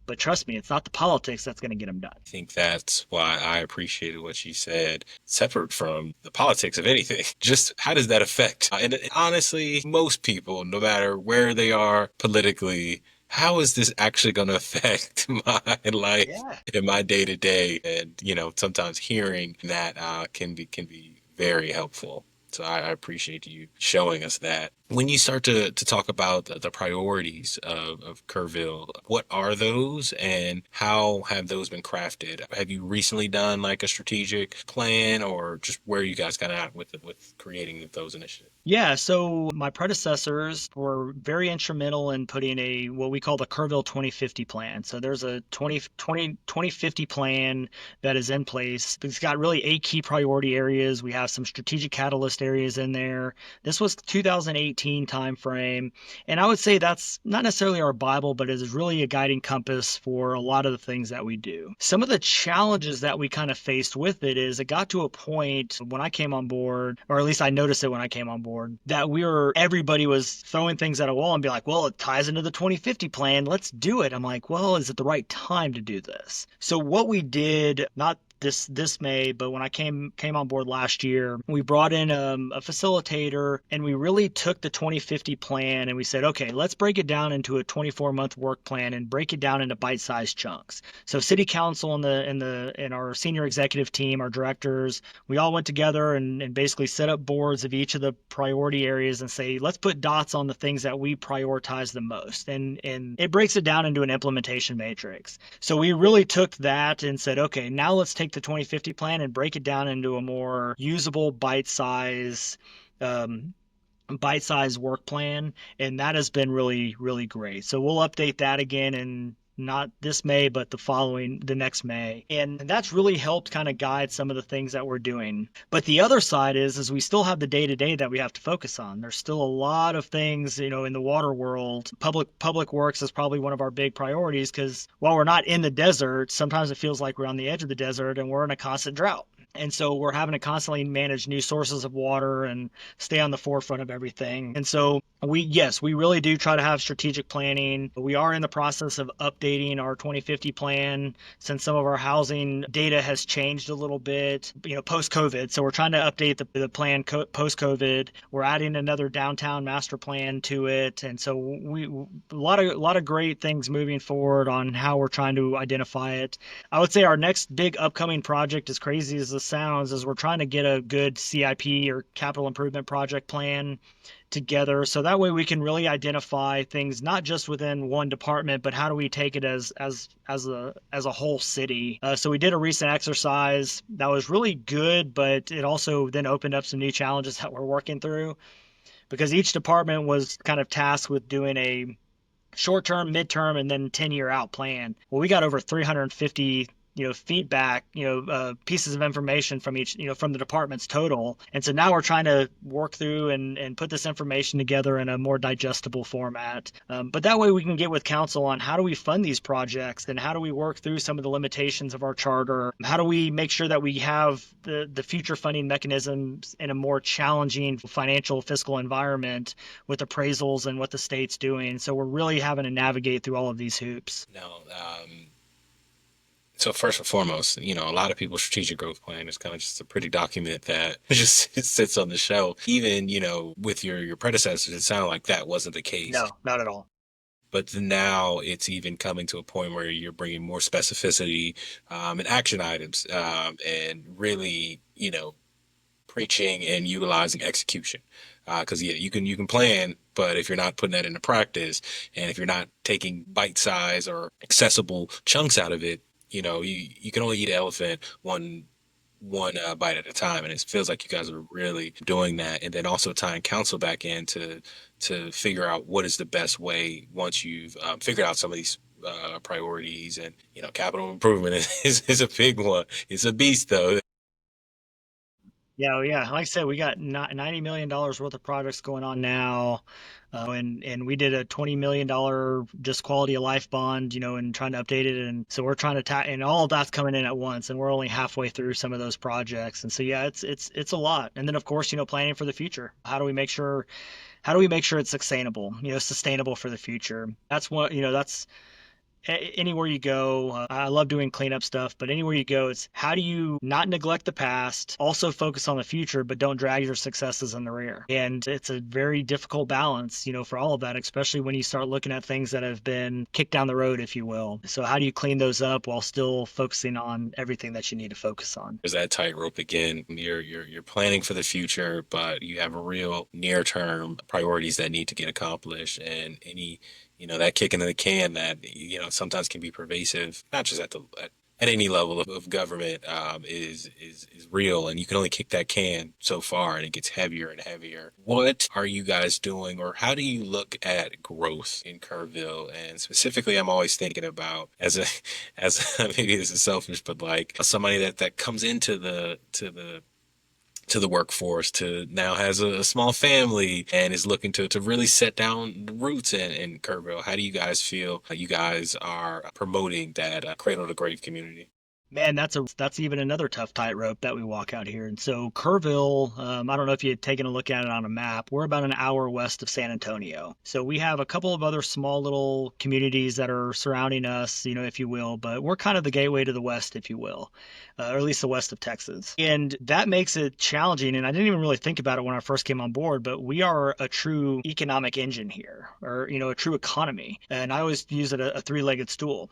But trust me, it's not the politics that's going to get them done. I think that's why I appreciated what you said, separate from the politics of anything. Just how does that affect? And honestly, most people, no matter where they are politically, how is this actually going to affect my life and my day to day? And, sometimes hearing that can be very helpful. So I appreciate you showing us that. When you start to talk about the priorities of Kerrville, what are those and how have those been crafted? Have you recently done like a strategic plan, or just where are you guys got at with creating those initiatives? Yeah, so my predecessors were very instrumental in putting what we call the Kerrville 2050 plan. So there's a 2050 plan that is in place. It's got really 8 key priority areas. We have some strategic catalyst areas in there. This was 2018 timeframe. And I would say that's not necessarily our Bible, but it is really a guiding compass for a lot of the things that we do. Some of the challenges that we kind of faced with it is it got to a point when I came on board, or at least I noticed it when I came on board, that everybody was throwing things at a wall and be like, well, it ties into the 2050 plan. Let's do it. I'm like, well, is it the right time to do this? So what we did, not this May, but when I came on board last year, we brought in a facilitator, and we really took the 2050 plan and we said, okay, let's break it down into a 24-month work plan and break it down into bite-sized chunks. So city council and our senior executive team, our directors, we all went together and basically set up boards of each of the priority areas and say, let's put dots on the things that we prioritize the most. And it breaks it down into an implementation matrix. So we really took that and said, okay, now let's take the 2050 plan and break it down into a more usable bite-size work plan. And that has been really, really great. So we'll update that again in not this May, but the next May. And that's really helped kind of guide some of the things that we're doing. But the other side is we still have the day-to-day that we have to focus on. There's still a lot of things, in the water world. Public works is probably one of our big priorities, because while we're not in the desert, sometimes it feels like we're on the edge of the desert and we're in a constant drought. And so we're having to constantly manage new sources of water and stay on the forefront of everything. And so we really do try to have strategic planning. We are in the process of updating our 2050 plan since some of our housing data has changed a little bit, post-COVID. So we're trying to update the plan post-COVID. We're adding another downtown master plan to it. And so a lot of great things moving forward on how we're trying to identify it. I would say our next big upcoming project, as crazy as this sounds, is we're trying to get a good CIP or capital improvement project plan together. So that way we can really identify things, not just within one department, but how do we take it as a whole city. So we did a recent exercise that was really good, but it also then opened up some new challenges that we're working through, because each department was kind of tasked with doing a short-term, midterm, and then 10-year out plan. Well, we got over 350 feedback, pieces of information from each, from the departments total. And so now we're trying to work through and put this information together in a more digestible format. But that way we can get with council on how do we fund these projects, and how do we work through some of the limitations of our charter? How do we make sure that we have the future funding mechanisms in a more challenging financial fiscal environment with appraisals and what the state's doing? So we're really having to navigate through all of these hoops. No, so first and foremost, a lot of people's strategic growth plan is kind of just a pretty document that just sits on the shelf. Even, with your predecessors, it sounded like that wasn't the case. No, not at all. But now it's even coming to a point where you're bringing more specificity and action items and really, preaching and utilizing execution. Because you can plan, but if you're not putting that into practice, and if you're not taking bite-size or accessible chunks out of it, you can only eat an elephant one bite at a time, and it feels like you guys are really doing that. And then also tying council back in to figure out what is the best way once you've figured out some of these priorities. And capital improvement is a big one. It's a beast, though. Yeah, like I said, we got $90 million worth of projects going on now. And we did a $20 million just quality of life bond, and trying to update it. And so we're trying to and all of that's coming in at once, and we're only halfway through some of those projects. And so, yeah, it's a lot. And then, of course, planning for the future. How do we make sure it's sustainable for the future? That's what, that's anywhere you go. I love doing cleanup stuff, but anywhere you go, it's how do you not neglect the past, also focus on the future, but don't drag your successes in the rear. And it's a very difficult balance, for all of that, especially when you start looking at things that have been kicked down the road, if you will. So how do you clean those up while still focusing on everything that you need to focus on? There's that tightrope again. You're planning for the future, but you have real near-term priorities that need to get accomplished, and any that kick in the can that, sometimes can be pervasive, not just at any level of government, is real. And you can only kick that can so far, and it gets heavier and heavier. What are you guys doing, or how do you look at growth in Kerrville? And specifically, I'm always thinking about as maybe this is selfish, but like somebody that comes into the workforce, to now has a small family and is looking to really set down roots in Kerrville. How do you guys feel you guys are promoting that cradle to grave community? Man, that's even another tough tightrope that we walk out here. And so Kerrville, I don't know if you had taken a look at it on a map. We're about an hour west of San Antonio. So we have a couple of other small little communities that are surrounding us, if you will, but we're kind of the gateway to the west, if you will, or at least the west of Texas. And that makes it challenging. And I didn't even really think about it when I first came on board, but we are a true economic engine here, or, a true economy. And I always use it a three-legged stool,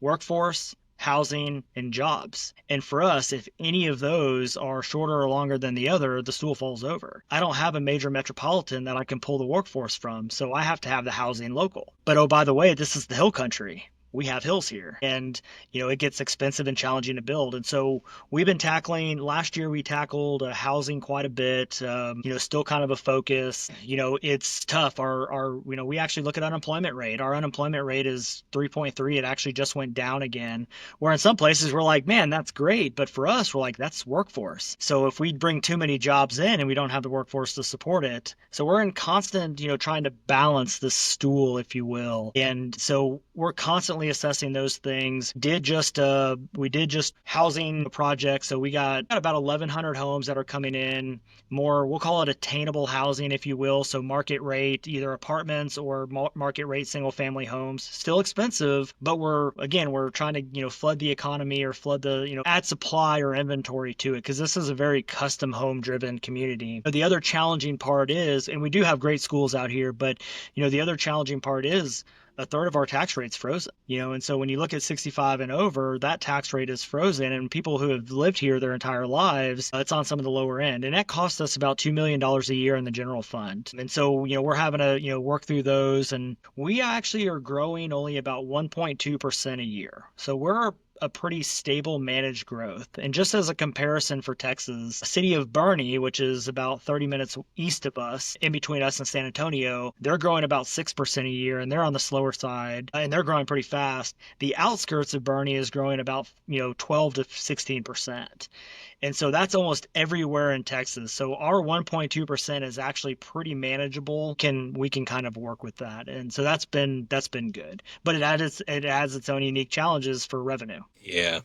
workforce, housing, and jobs. And for us, if any of those are shorter or longer than the other, the stool falls over. I don't have a major metropolitan that I can pull the workforce from, so I have to have the housing local. But oh, by the way, this is the hill country. We have hills here, and it gets expensive and challenging to build. And so we've been last year we tackled housing quite a bit, still kind of a focus. It's tough. We actually look at unemployment rate. Our unemployment rate is 3.3. It actually just went down again, where in some places we're like, man, that's great. But for us, we're like, that's workforce. So if we bring too many jobs in and we don't have the workforce to support it, so we're in constant, trying to balance this stool, if you will. And so we're constantly assessing those things. We did just housing projects. So we got about 1,100 homes that are coming in, more, we'll call it attainable housing, if you will. So market rate, either apartments or market rate single family homes. Still expensive, but we're trying to, flood the economy, or flood the, add supply or inventory to it, because this is a very custom home driven community. But the other challenging part is, and we do have great schools out here, but, the other challenging part is, a third of our tax rate's frozen, and so when you look at 65 and over, that tax rate is frozen, and people who have lived here their entire lives, it's on some of the lower end, and that costs us about $2 million a year in the general fund. And so, we're having to, work through those, and we actually are growing only about 1.2% a year. So we're a pretty stable managed growth. And just as a comparison for Texas, the city of Bernie, which is about 30 minutes east of us, in between us and San Antonio, they're growing about 6% a year, and they're on the slower side, and they're growing pretty fast. The outskirts of Bernie is growing about 12 to 16%. And so that's almost everywhere in Texas. So our 1.2% is actually pretty manageable. We can kind of work with that. And so that's been good. But it has its own unique challenges for revenue. Yeah.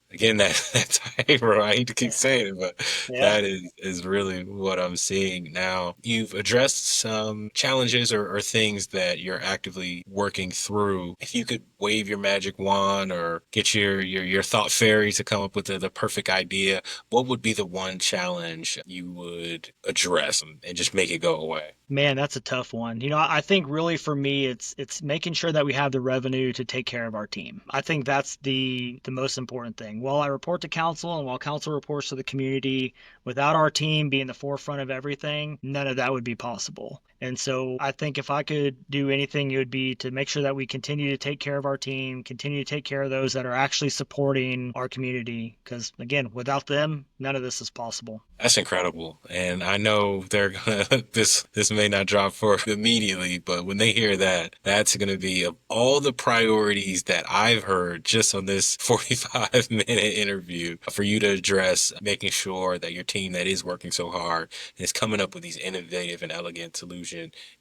Again, that's hyper. I hate to keep saying it, but Yeah. that is really what I'm seeing now. You've addressed some challenges or things that you're actively working through. If you could wave your magic wand or get your thought fairy to come up with the perfect idea, what would be the one challenge you would address and just make it go away? Man, that's a tough one. I think really for me, it's making sure that we have the revenue to take care of our team. I think that's the most important thing. While I report to council and while council reports to the community, without our team being the forefront of everything, none of that would be possible. And so I think if I could do anything, it would be to make sure that we continue to take care of our team, continue to take care of those that are actually supporting our community. Because again, without them, none of this is possible. That's incredible. And I know they're gonna this may not drop for immediately, but when they hear that, that's gonna be of all the priorities that I've heard just on this 45-minute interview for you to address, making sure that your team that is working so hard and is coming up with these innovative and elegant solutions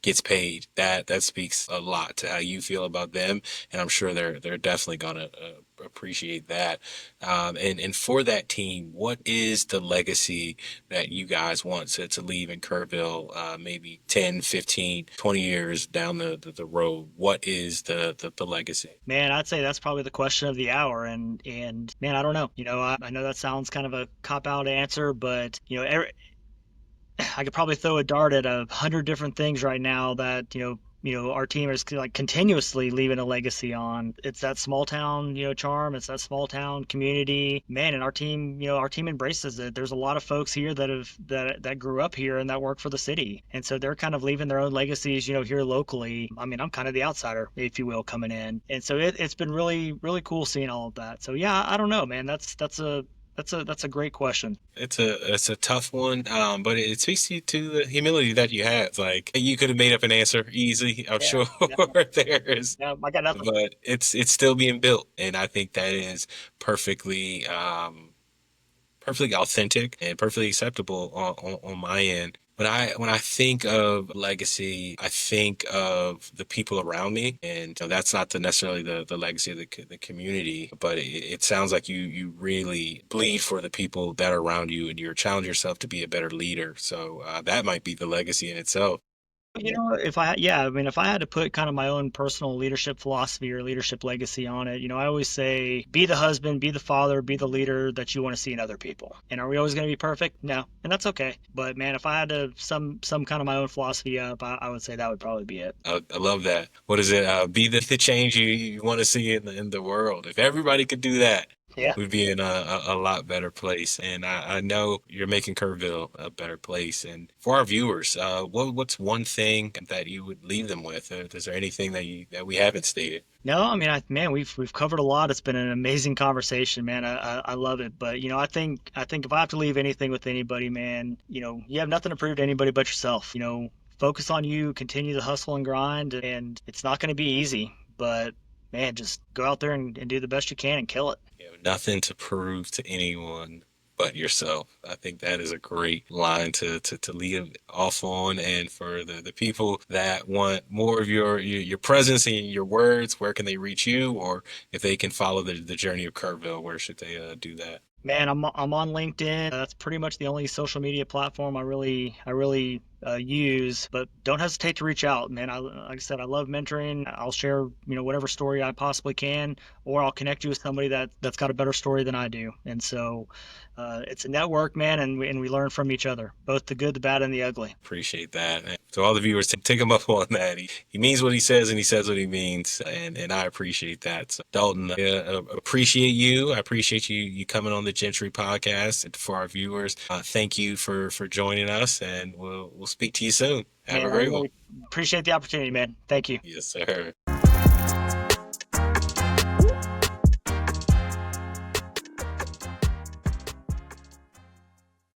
gets paid. That speaks a lot to how you feel about them, and I'm sure they're definitely gonna appreciate that. And for that team, what is the legacy that you guys want to leave in Kerrville, maybe 10, 15, 20 years down the road? What is the legacy? Man, I'd say that's probably the question of the hour. And man, I don't know. I know that sounds kind of a cop-out answer, but I could probably throw a dart at 100 different things right now that our team is like continuously leaving a legacy on. It's that small town charm. It's that small town community, man. And our team embraces it. There's a lot of folks here that grew up here and that work for the city, and so they're kind of leaving their own legacies here locally. I mean, I'm kind of the outsider, if you will, coming in, and so it's been really, really cool seeing all of that. So yeah, I don't know, man. That's a great question. It's a tough one, but it speaks to the humility that you have. Like, you could have made up an answer easy, I'm sure. There's, I got nothing. but it's still being built, and I think that is perfectly authentic and perfectly acceptable on my end. When I think of legacy, I think of the people around me, and that's not necessarily the legacy of the community, but it sounds like you really bleed for the people that are around you, and you're challenging yourself to be a better leader. So that might be the legacy in itself. If I had to put kind of my own personal leadership philosophy or leadership legacy on it, I always say, be the husband, be the father, be the leader that you want to see in other people. And are we always going to be perfect? No, and that's okay. But man, if I had to sum kind of my own philosophy up, I would say that would probably be it. I love that. What is it? Be the change you want to see in the world. If everybody could do that, Yeah. we'd be in a lot better place. And I know you're making Kerrville a better place. And for our viewers, what's one thing that you would leave them with? Is there anything that we haven't stated? No, I mean, we've covered a lot. It's been an amazing conversation, man. I love it. But I think if I have to leave anything with anybody, man, you have nothing to prove to anybody but yourself. Focus on you, continue to hustle and grind, and it's not going to be easy, but man, just go out there and do the best you can and kill it. You have nothing to prove to anyone but yourself. I think that is a great line to lead off on. And for the people that want more of your presence and your words, where can they reach you? Or if they can follow the journey of Kerrville, where should they do that? Man, I'm on LinkedIn. That's pretty much the only social media platform I really use, but don't hesitate to reach out, man. Like I said, I love mentoring. I'll share, whatever story I possibly can, or I'll connect you with somebody that's got a better story than I do. And so it's a network, man, and we learn from each other, both the good, the bad, and the ugly. Appreciate that. And to all the viewers, take him up on that. He means what he says, and he says what he means, and I appreciate that. So, Dalton, appreciate you. I appreciate you coming on the Jentry Podcast. And for our viewers, thank you for joining us, and we'll speak to you soon. Have a great one. Appreciate the opportunity, man. Thank you. Yes, sir.